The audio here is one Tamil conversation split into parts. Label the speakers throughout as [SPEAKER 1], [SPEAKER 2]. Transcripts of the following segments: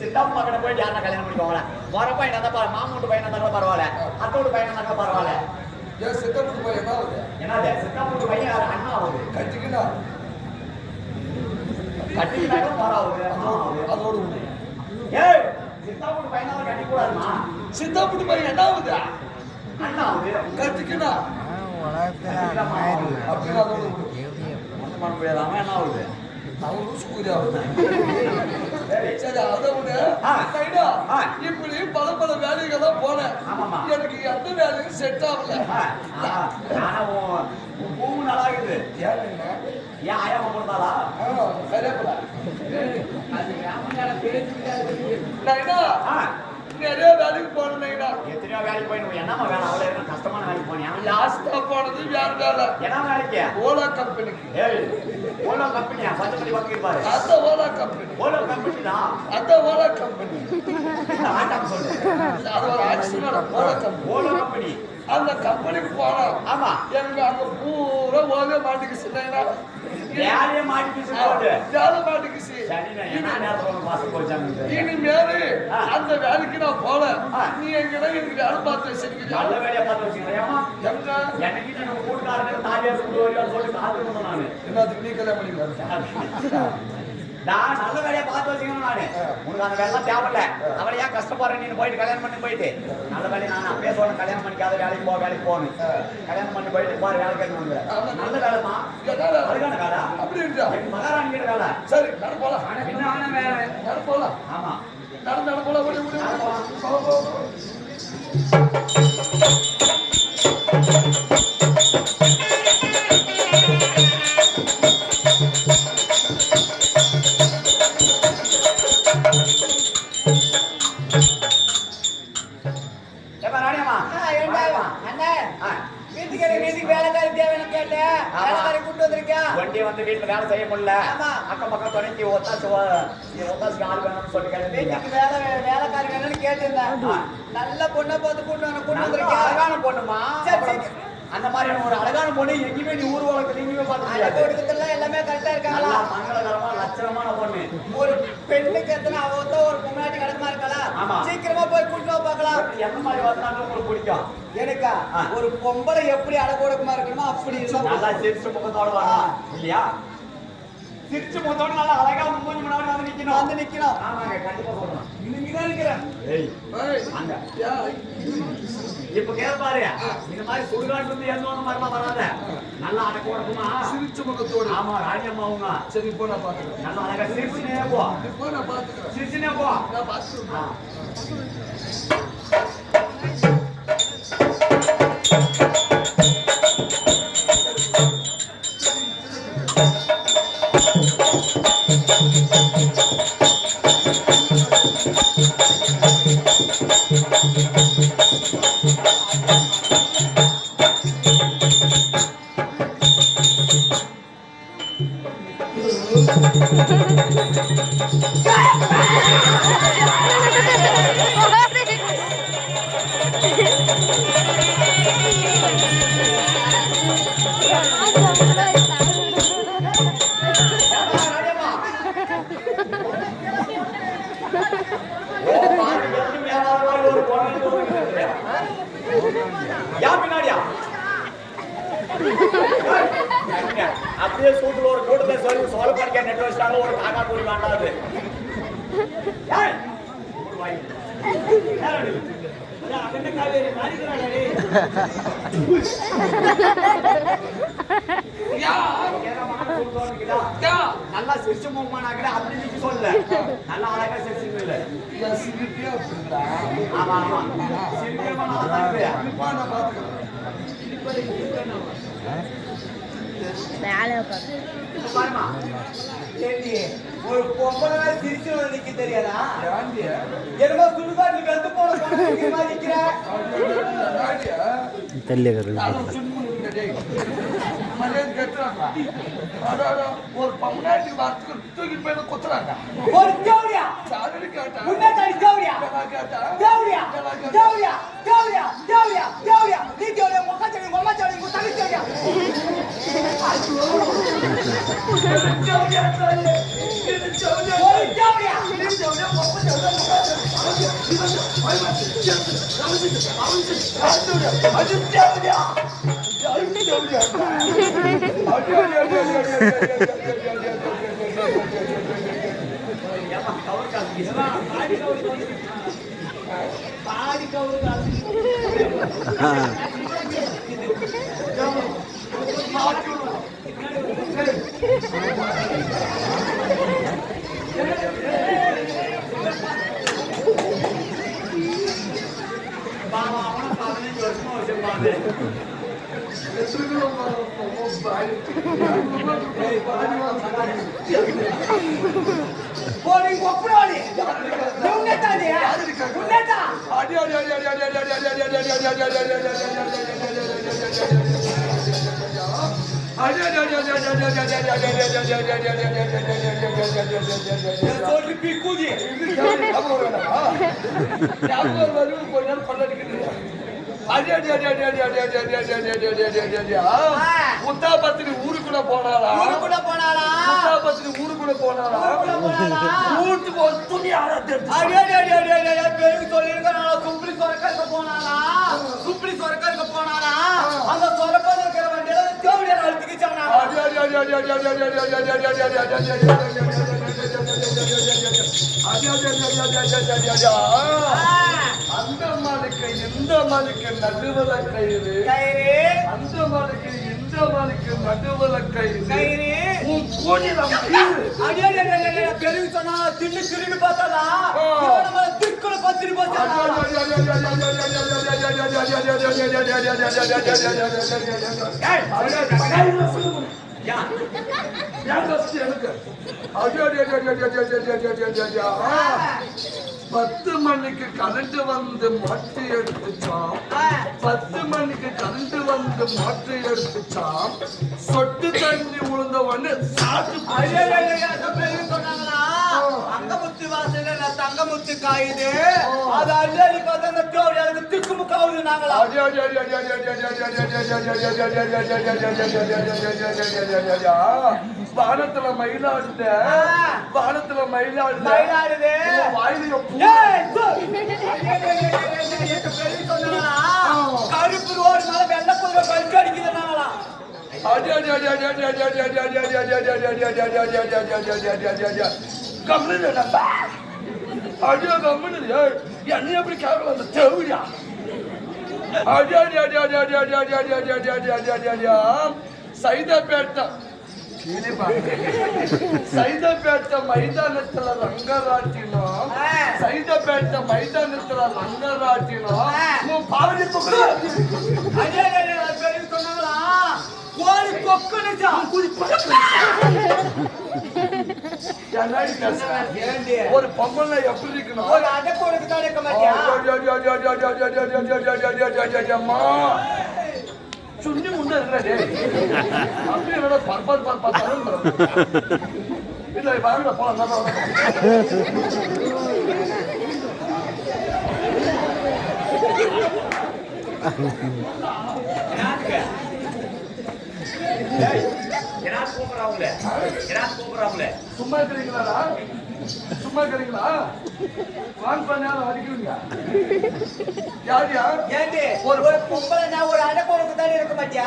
[SPEAKER 1] சித்தப்பா மகனை போயிட்டு யாரா கல்யாணம் பண்ணிக்கோங்களேன். வர பையனா தான் மாமூட்டு பையனா தான் பரவாயில்ல, அத்தோடு பையனா தான் பரவாயில்ல.
[SPEAKER 2] ஏன் சித்தப்பூட்டு பையன் என்ன ஆகுது?
[SPEAKER 1] என்னது சித்தப்பூட்டு பையன் யாரு அண்ணா ஆகுது.
[SPEAKER 2] கட்டிக்கினா
[SPEAKER 1] கட்டிக்கிட்டாலும் பரவாயில்ல
[SPEAKER 2] அதோடு
[SPEAKER 1] ஏய் சித்தப்பூட்டு பையனால கட்டி கூடாதுமா.
[SPEAKER 2] சித்தப்பூட்டு பையன் என்ன ஆகுது?
[SPEAKER 1] அண்ணா ஆகுது
[SPEAKER 2] கட்டிக்கினா அப்படின்னு அதோடு
[SPEAKER 1] ஒண்ணு பண்ண முடியாது. அவன் என்ன ஆகுது?
[SPEAKER 2] அவரும் சூரிய சரி அதை விட இப்படி பல பல வேலைகள்லாம் போனேன். எனக்கு எந்த வேலையும் செட் ஆகல.
[SPEAKER 1] பூ நல்லா இருக்குது. ஏன் ஆயாம போட்டாளா?
[SPEAKER 2] சரியா நிறைய வேலைக்கு போனேன்.
[SPEAKER 1] எத்தனையோ வேலைக்கு போயிடும். என்னமா வேலை? அவ்வளவு கஷ்டமான வேலைக்கு போனியா?
[SPEAKER 2] லாஸ்டா போனது வேற வேலை.
[SPEAKER 1] என்ன வேலைக்கு?
[SPEAKER 2] ஓலா கம்பெனிக்கு.
[SPEAKER 1] ஓலா கம்பெனியா? பச்சை பக்கம் இருப்பாரு.
[SPEAKER 2] அந்த ஓலா கம்பெனி.
[SPEAKER 1] ஓலா கம்பெனி தான்.
[SPEAKER 2] அந்த ஓலா கம்பெனி.
[SPEAKER 1] சொல்லு.
[SPEAKER 2] அது ஒரு accident. Ola company.
[SPEAKER 1] Ola company.
[SPEAKER 2] அந்த கம்பெனிக்கு போனோம்.
[SPEAKER 1] ஆமா.
[SPEAKER 2] எனக்கு அங்க பூரா ஓவே மாட்டிக்கிச்சு.
[SPEAKER 1] வேலையே மாட்டிக்கிச்சு.
[SPEAKER 2] வேலை மாட்டிக்கிச்சு. இனிமேல் அந்த வேலைக்கு நான் போல. நீ எங்கடா எனக்கு வேலை பார்த்து வச்சிருக்கீங்க?
[SPEAKER 1] நல்ல வேலையை பார்த்து வச்சுக்கிறேன். எனக்கு நம்ம கூட்டுக்காரங்க தாலியா சொல்லி காத்து நானு
[SPEAKER 2] என்னதுக்கு நீ கல்யாணம் பண்ணிக்கலாம்?
[SPEAKER 1] நான் நல்ல வேலையை பார்த்து வச்சுக்கணும். நானு உனக்கு அந்த வேலை தேவையில்ல. அவளை ஏன் கஷ்டப்படுறேன்? நீ போயிட்டு கல்யாணம் பண்ணி போயிட்டு நல்ல வேலையை நான் அப்பயே சொல்றேன். கல்யாணம் பண்ணிக்காத வேலைக்கு போகணும். கல்யாணம் பண்ணி போயிட்டு போற வேலை கேட்கணும். நல்ல வேலை தான். அழகான வேலை. அப்படி இருக்கா? மகாராணி கிட்ட வேலை.
[SPEAKER 2] சரி நட போலாம்.
[SPEAKER 1] என்ன வேலை?
[SPEAKER 2] நட போலாம்.
[SPEAKER 1] ஆமா
[SPEAKER 2] நட போலாம்.
[SPEAKER 1] வண்டி வந்து வீட்டுல வேலை செய்ய முடியல. அக்கம் பக்கம் துணைக்கு ஒத்தாசு ஆள் வேணும்னு சொல்லி
[SPEAKER 3] வேலைக்காரி வேணும்னு கேட்டிருந்தேன். நல்ல பொண்ணை பார்த்து கூட்டு வந்திருக்கேன்.
[SPEAKER 1] அழகான பொண்ணுமா? அந்த மாதிரியான ஒரு அழகான பொண்ணு எங்கேயுமே நீ ஊர் வழக்கு எங்கேயுமே
[SPEAKER 3] பார்த்து எல்லாமே கரெக்டா இருக்காங்களா?
[SPEAKER 1] மங்களகரமா லட்சணமான பொண்ணு.
[SPEAKER 3] ஒரு பெண்ணுக்கு எத்தனை அவத்த ஒரு பொண்ணாட்டி கிடக்குமா இருக்கலாம். சீக்கிரமா போய் கூட்டு பார்க்கலாம்.
[SPEAKER 1] எந்த மாதிரி வந்தாலும் உங்களுக்கு பிடிக்கும்?
[SPEAKER 3] எனக்கா ஒரு பொம்பளை எப்படி அழகோடக்கமா இருக்கணுமோ அப்படி
[SPEAKER 1] நல்லா சிரிச்சு முகத்தோட வரலாம் இல்லையா? சிரிச்சு முகத்தோட நல்லா அழகா மூஞ்சி முன்னாடி வந்து நிக்கணும். ஆமாங்க கண்டிப்பா சொல்லணும்.
[SPEAKER 3] இங்கதான் இருக்கிறேன்.
[SPEAKER 1] இப்ப கேட்பாரு இந்த மாதிரி சுடுகாட்டு வந்து எந்த ஒண்ணு வரலாம் வராத. நல்லா அடக்க உடக்குமா
[SPEAKER 2] சிரிச்ச முகத்தோடு.
[SPEAKER 1] ஆமா ராஜ்யம்மா அவங்க.
[SPEAKER 2] சரி போ நான் பாத்துக்கிறேன்.
[SPEAKER 1] நல்லா அழகா சிரிச்சுனே போ.
[SPEAKER 2] நான் பாத்துக்கிறேன்.
[SPEAKER 1] சிரிச்சுனே போ.
[SPEAKER 2] நான் பாத்துக்கிறேன்.
[SPEAKER 1] அப்படியே சூட்டுல ஒரு கூட்டத்தை சொல்லி சோழ படிக்க நெட் வச்சிட்டாங்க. ஒரு காக்கா கூடி மாட்டாது. நல்லா சிரிச்சு மூவ்மானாக்கிற அப்படி நீங்க சொல்லல. நல்லா அழகா சிரிச்சுங்க. ஆமா ஆமா சிரிப்பா நல்லா பாருமா.
[SPEAKER 3] ஒரு பொம்பளை சிரிச்சு நிக்க தெரியாதா? என்னமோ சுடுகாட்டு வெந்து போன
[SPEAKER 2] ஒரு பம்னாட்டி வார்த்தைக்கு தூக்கி போய் குத்துறாங்க.
[SPEAKER 3] ஒரு ஜவுரியா
[SPEAKER 2] சாதனை கேட்டா
[SPEAKER 3] முன்னாடி ஜவுரியா
[SPEAKER 2] கேட்டா
[SPEAKER 3] ஜவுரியா ஜவுரியா ஜவுரியா ஜவுரியா ஜவுரியா நீ ஜவுரியா முகச்சடி மம்மா ஜவுரியா உங்க தலை ஜவுரியா ஜவுரியா ஜவுரியா ஒரு ஜவுரியா நீ ஜவுரியா
[SPEAKER 2] முத்தாபத்திரி ஊருக்குள்ள போனாரா முத்தாபத்திரி ஊருக்குள்ள போனாரா வீட்டுக்கு ஒரு துணி
[SPEAKER 3] சுப்ரி சொரக்க போனாரா அந்த சொரப்பது இருக்கிற வண்டியில தேவையான அழுத்துக்கு
[SPEAKER 2] அந்த மனுக்கு இந்த மனுக்கு நடுவல கயிறு அந்த மனுக்கு இந்த மனுக்கு நடுவல கயிறு
[SPEAKER 3] பெருகு சொன்னா தின்னு திரும்பி பார்த்தாலா திக்குல பத்திரி
[SPEAKER 2] பத்து மணிக்கு கரண்ட் வந்து மாற்றி எடுத்துச்சான் 10 மணிக்கு கரண்ட் வந்து மாற்றி எடுத்துச்சான் சொட்டு தண்ணி உழுந்தவன்னு
[SPEAKER 3] அங்கமுத்து வாசல தங்கமுத்து காயுது அது அள்ளி பார்த்தா அந்த டோடி திக்குமு காவுது நாங்களா
[SPEAKER 2] வானத்துல மயிலாடுத வானத்துல மயிலாடுது
[SPEAKER 3] கருப்பு ரோடு மேல வெள்ள குதிரை பல்கு அடிக்குது நாங்களா
[SPEAKER 2] என்ன எப்படி கேட்கல அந்த தேவையா சைதாப்பேட்டை சைதாப்பேட்டை மைதானத்துல ரங்கராட்டினம் சைதாப்பேட்டை மைதானத்துல ரங்கராட்டினம் பாவடி
[SPEAKER 3] சொன்னாங்களா கோழி கொக்குன்னு
[SPEAKER 2] ஒரு பொம்பளை எப்படி இருக்கணும்
[SPEAKER 3] ஒரு அடக்கோடுக்கு தான் இருக்க மாட்டியா
[SPEAKER 2] சுண்ணி முன்ன இருக்கிறே அப்படி என்னோட பர்பர் இல்ல வாங்க போலாம் சும்மா இருக்கிறீங்களா சும்மா இருக்கிறீங்களா வாங்க பண்ணாலும் அடிக்கிறீங்க யார் யார்
[SPEAKER 3] ஏண்டி ஒரு பொம்பளை நான் ஒரு அடக்கோடுக்கு தான் இருக்க மாட்டியா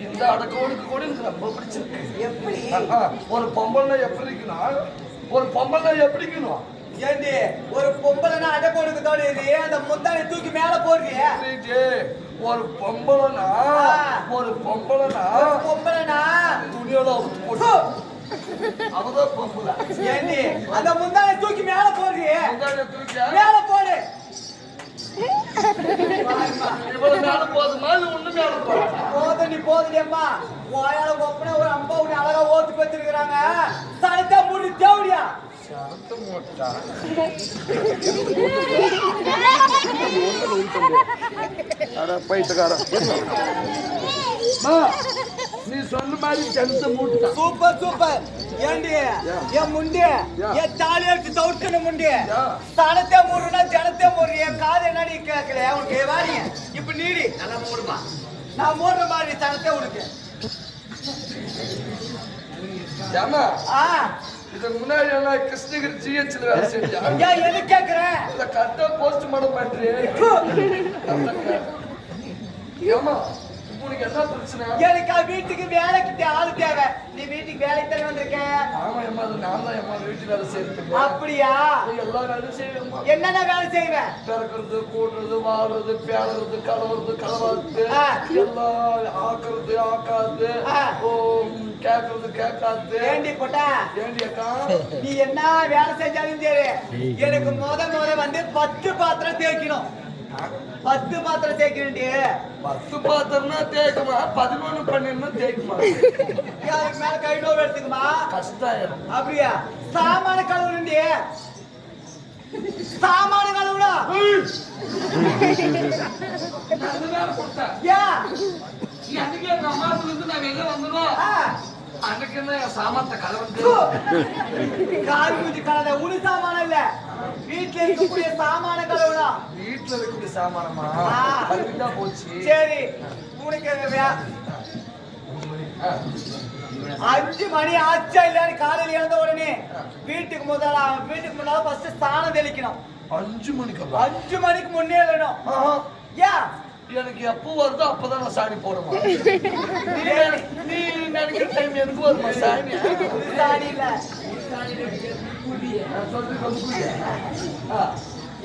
[SPEAKER 2] இந்த அடக்கோடுக்கு கூட எனக்கு ரொம்ப பிடிச்சிருக்கு
[SPEAKER 3] எப்படி
[SPEAKER 2] ஒரு பொம்பளை எப்படி இருக்கணும் ஒரு பொம்பளை எப்படி இருக்கணும்
[SPEAKER 3] ஏண்டி ஒரு பொம்பளைனா அடக்கோடுக்கு தான் இருக்கு அந்த முந்தானை தூக்கி மேல போடுறியே
[SPEAKER 2] ஒரு பொம்பளைனா துணியோட அவுத்து போட்டு அவதான் பொம்பளை
[SPEAKER 3] ஏண்டி அந்த முந்தானை தூக்கி மேல போடுறியே
[SPEAKER 2] தூக்கி
[SPEAKER 3] மேல போடு
[SPEAKER 2] இவ்வளவு மேல போதுமா இல்ல ஒண்ணு மேல
[SPEAKER 3] போதுடியம்மா வாயால ஒப்பன ஒரு அம்பா உன்னை அழகா ஓட்டு பெற்றிருக்கிறாங்க சனத்தை மூடி தேவடியா
[SPEAKER 2] சரத்து மூட்டா நீ சொன்ன மாதிரி சரத்து மூட்டா
[SPEAKER 3] சூப்பர் ஏண்டி என் முண்டி என் தாலி எடுத்து தவிர்க்கணும் முண்டி சனத்தை மூடுனா ஜனத்தை மூடு என் காது என்னடி கேட்கல உனக்கு வாடி இப்ப நீடி நல்லா மூடுமா நான் மூடுற மாதிரி சனத்தை உனக்கு
[SPEAKER 2] இதுக்கு முன்னாடி எல்லாம் கிருஷ்ணகிரி ஜிஹெச்ல வேலை செஞ்சா
[SPEAKER 3] ஏன் எது கேக்குறேன்
[SPEAKER 2] இல்ல கரெக்டா போஸ்ட் மார்டம் பண்றேன் ஏமா உனக்கு என்ன பிரச்சனை
[SPEAKER 3] எனக்கு வீட்டுக்கு வேலைக்கு ஆளு தேவை நீ வீட்டுக்கு வேலைக்கு தானே வந்திருக்க
[SPEAKER 2] ஆமா ஏமா அது நான் தான் ஏமா வீட்டு வேலை செய்யறதுக்கு
[SPEAKER 3] அப்படியா
[SPEAKER 2] எல்லா வேலையும் செய்வேம்மா
[SPEAKER 3] என்னென்ன வேலை செய்வேன்
[SPEAKER 2] பிறக்கிறது கூடுறது வாழ்றது பேடுறது கலவுறது கலவாது எல்லாம் ஆக்குறது ஆக்காது கேக்குறது கேட்காது
[SPEAKER 3] ஏண்டி போட்டா
[SPEAKER 2] ஏண்டி அக்கா
[SPEAKER 3] நீ என்ன வேலை செஞ்சாலும் சரி எனக்கு முத வந்து 10 பாத்திரம் தேய்க்கணும் 10 பாத்திரம் தேய்க்கணும்
[SPEAKER 2] 10 பாத்திரம்னா தேய்க்குமா 11 12 தேய்க்குமா
[SPEAKER 3] அதுக்கு மேல கை நோவு எடுத்துக்குமா
[SPEAKER 2] கஷ்டம்
[SPEAKER 3] அப்படியா சாமான கழுவுண்டி சாமான கழுவுடா ஏன்
[SPEAKER 2] அன்னைக்கு எங்க அம்மாவுக்கு இருந்து நான் வெளில வந்துடும் அன்னைக்கு என் சாமானத்தை கலந்து
[SPEAKER 3] கால் பூச்சி கலந்த உனு சாமான இல்ல வீட்டுல இருக்கக்கூடிய சாமான கழுவுடா
[SPEAKER 2] வீட்டுல இருக்கக்கூடிய சாமானமா அதுதான் போச்சு
[SPEAKER 3] சரி உனக்கு 5 மணி ஆச்சா இல்லன்னு காலையில எழுந்த உடனே வீட்டுக்கு முன்னால ஃபர்ஸ்ட் சாணம் தெளிக்கணும்
[SPEAKER 2] 5 மணிக்கு
[SPEAKER 3] 5 மணிக்கு முன்னே வேணும் ஏன்
[SPEAKER 2] எனக்கு எப்போ வருதோ அப்பதான் நான் சாணி போடுவேன் நீ நினைக்கிற டைம் எனக்கு வருமா சாணி
[SPEAKER 3] சாணி இல்ல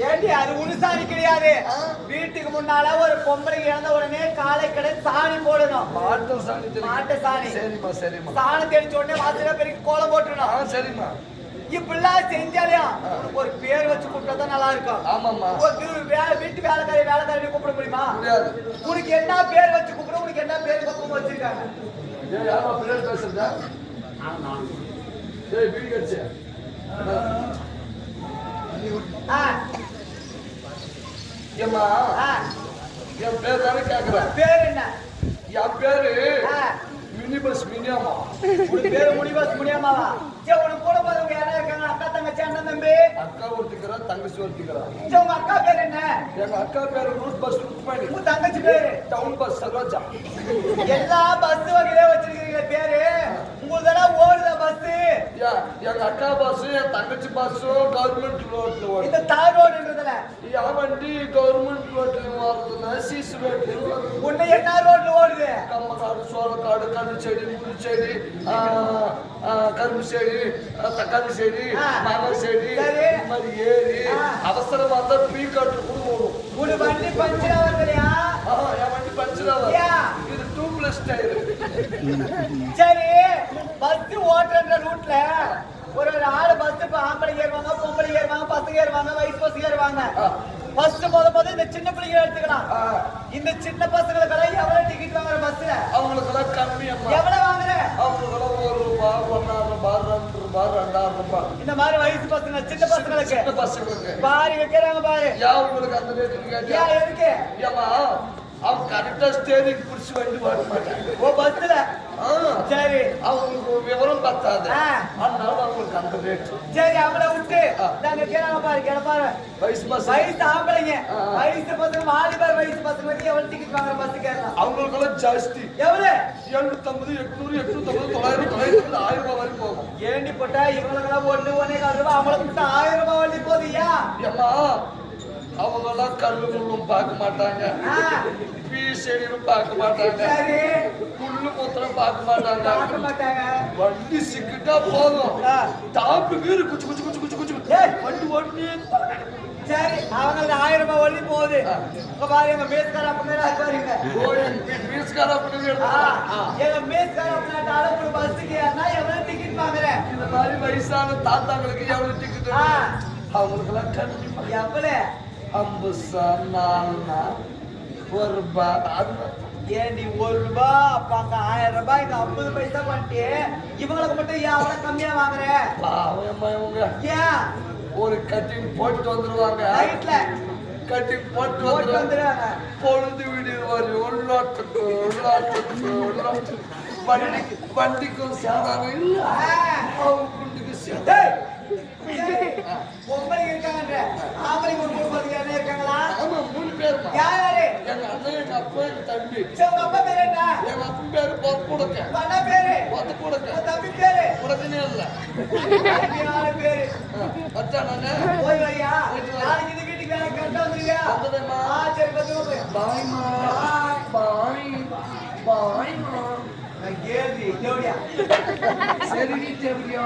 [SPEAKER 3] ஏண்டி அது உனுசாணி கிடையாது வீட்டுக்கு முன்னால ஒரு பொம்பளை இறந்த உடனே காலை கடை சாணி போடணும் மாட்டு சாணி
[SPEAKER 2] சரிம்மா சரிம்மா
[SPEAKER 3] சாணம் தெளிச்ச உடனே வாசல பெருக்கி கோலம் போட்டுடணும்
[SPEAKER 2] சரிம்மா
[SPEAKER 3] இப்பெல்லாம் செஞ்சாலையா ஒரு பேர் வச்சு கூப்பிட்டா நல்லா இருக்கும்
[SPEAKER 2] ஆமாம்மா
[SPEAKER 3] வீட்டு வேலைக்காரி கூப்பிட முடியுமா
[SPEAKER 2] முடியாது
[SPEAKER 3] உனக்கு என்ன பேர் வச்சு கூப்பிட உனக்கு என்ன பேர் பக்கம் வச்சிருக்காங்க
[SPEAKER 2] யாரா பிள்ளைகள் பேசுறதா வீடு கட்சி ஏம்மா என் பேர் தானே கேக்குறேன்
[SPEAKER 3] பேர் என்ன
[SPEAKER 2] என் பேரு மினி பஸ் மினியாமா
[SPEAKER 3] உன் பேரு முனிபஸ் முடியாமாவா சே உனக்கு கூட பாருங்க யாரா இருக்காங்க அக்கா தங்கச்சி அண்ணன் தம்பி
[SPEAKER 2] அக்கா ஒருத்திக்கிறா தங்கச்சி ஒருத்திக்கிறா
[SPEAKER 3] சே உங்க அக்கா பேர் என்ன
[SPEAKER 2] எங்க அக்கா பேரு ரூட் பஸ் ருக்மணி
[SPEAKER 3] உன் தங்கச்சி பேரு
[SPEAKER 2] டவுன் பஸ் சரோஜா
[SPEAKER 3] எல்லா பஸ் வகையிலே வச்சிருக்கீங்க பேரு உங்களுக்கு ஓடுத பஸ்
[SPEAKER 2] எங்க அக்கா பஸ் என் தங்கச்சி பஸ் கவர்மெண்ட் ரோட்ல ஓடுது
[SPEAKER 3] இந்த தார் ரோடுன்றதுல
[SPEAKER 2] என் வண்டி கவர்மெண்ட் ரோட்லயும் ஓடுதுன்னா சிசு ரோட்லயும் ஓடுது
[SPEAKER 3] உன்னை என்ன ரோட்ல ஓடுது
[SPEAKER 2] கம்மக்காடு சோளக்காடு கண்ணு செடி முள் செடி கரும்பு செடி தக்காளி செடி மாங்காய் செடி இந்த மாதிரி ஏறி அவசரமா இருந்தா பீ காட்டு கூட ஓடும்
[SPEAKER 3] உன் வண்டி பஞ்சர் ஆகுதுலையா
[SPEAKER 2] என் வண்டி பஞ்சர் இது டூப்லெஸ் டயர்
[SPEAKER 3] சரி பஸ் ஓட்டுற ரூட்ல ஒரு ஆளு பஸ் ஆம்பளை ஏறுவாங்க பொம்பளை ஏறுவாங்க பசங்க ஏறுவாங்க வயசு பசங்க ஏறுவாங்க ஃபர்ஸ்ட் முத இந்த சின்ன பிள்ளைங்க எடுத்துக்கலாம் இந்த சின்ன பசங்களுக்கெல்லாம் எவ்வளவு டிக்கெட் வாங்குற பஸ்ல
[SPEAKER 2] அவங்களுக்கெல்லாம் கம்மி
[SPEAKER 3] எவ்வளவு வாங்குற
[SPEAKER 2] அவங்களுக்கெல்லாம் ₹1 ₹1.5 ₹2.5
[SPEAKER 3] இந்த மாதிரி வயசு பசங்க சின்ன பசங்களுக்கு
[SPEAKER 2] சின்ன பசங்களுக்கு
[SPEAKER 3] பாரு வைக்கிறாங்க பாரு
[SPEAKER 2] அவங்களுக்கு அந்த ரேட்டுக்கு கேட்டியா
[SPEAKER 3] எதுக்கு
[SPEAKER 2] ஏமா அவன் கரெக்டா ஸ்டேரிங் பிடிச்சி வண்டி வர மாட்டாங்க
[SPEAKER 3] ஓ பஸ்ல சரி
[SPEAKER 2] அவங்களுக்கு விவரம் பத்தாது அதனால அவங்களுக்கு அந்த ரேட்
[SPEAKER 3] சரி அவங்கள விட்டு நாங்க கேட்காம பாரு கிடப்பாரு வயசு ஆம்பளைங்க வயசு பசங்க வாலிபர் வயசு பசங்களுக்கு எவ்வளவு டிக்கெட் வாங்குற பஸ் கேட்கலாம்
[SPEAKER 2] அவங்களுக்கெல்லாம் ஜாஸ்தி
[SPEAKER 3] எவ்வளவு
[SPEAKER 2] 750 800 850 900 1000 ரூபாய் வரைக்கும் போகும்
[SPEAKER 3] ஏண்டி போட்டா இவங்களுக்கெல்லாம் 1.25 ரூபாய் அவங்களுக்கு மட்டும் 1000 ரூபாய் வண்டி போதியா
[SPEAKER 2] ஏமா அவங்கெல்லாம் கல்லு முள்ளும் பார்க்க மாட்டாங்க பீ செடியும் பார்க்க மாட்டாங்க புல்லு மூத்திரம் பார்க்க மாட்டாங்க வண்டி சிக்கிட்டா போதும் டாப்பு வீடு குச்சு குச்சு குச்சு குச்சு குச்சு வண்டி ஓட்டி
[SPEAKER 3] சரி அவங்களுக்கு 1000 ரூபாய் வண்டி போகுது இப்ப பாருங்க மேஸ்கார அப்படின்னா பாருங்க
[SPEAKER 2] மேஸ்கார அப்படின்னா
[SPEAKER 3] எங்க மேஸ்கார அப்படின்னா அளவு பஸ்ஸுக்கு ஏறினா எவ்வளவு டிக்கெட் வாங்குறேன்
[SPEAKER 2] இந்த மாதிரி வயசான தாத்தாங்களுக்கு எவ்வளவு டிக்கெட் அவங்களுக்கெல்லாம் கண்டிப்பா
[SPEAKER 3] எவ்வளவு
[SPEAKER 2] 50 ₹1
[SPEAKER 3] ஏண்டி ₹1 அப்ப அங்க 1000 ரூபாய் இங்க 50 பைசா பண்ணிட்டு இவங்களுக்கு மட்டும் ஏன் அவ்வளவு கம்மியா வாங்குற
[SPEAKER 2] இவங்க
[SPEAKER 3] ஏன்
[SPEAKER 2] ஒரு கட்டிங் போட்டு வந்துருவாங்க
[SPEAKER 3] நைட்ல
[SPEAKER 2] கட்டிங் போட்டு வந்துருவாங்க பொழுது வீடு வரி உள்ளாட்டுக்கு வண்டிக்கும் சேதாரம் இல்ல அவங்க குண்டுக்கு சேதாரம்
[SPEAKER 3] பொம்பளை இருக்காங்க ஆம்பளைங்க ஒரு 30 பேர் இருக்காங்களா
[SPEAKER 2] ஆமா 3 பேர்
[SPEAKER 3] யாரு
[SPEAKER 2] எங்க அண்ணன் எங்க அப்பா எங்க தம்பி
[SPEAKER 3] உங்க அப்பா பேர் என்ன
[SPEAKER 2] எங்க அப்பா பேரு பொறுப்புடுக்க
[SPEAKER 3] அண்ணா பேரு
[SPEAKER 2] பொறுப்புடுக்க
[SPEAKER 3] தம்பி பேரு
[SPEAKER 2] உடனே இல்ல
[SPEAKER 3] அருமையான பேரு.
[SPEAKER 2] மச்சான் நானு
[SPEAKER 3] போய் வரியா? நாளைக்கு இந்த வீட்டுக்கு வேலை கரெக்டா வந்துருவியா?
[SPEAKER 2] வந்துடுறேம்மா.
[SPEAKER 3] சரி பத்திரமா போய்.
[SPEAKER 2] பாய்மா பாய் பாய்மா
[SPEAKER 3] நான் கேள்வி தேவடியா
[SPEAKER 2] சரி நீ தேவையா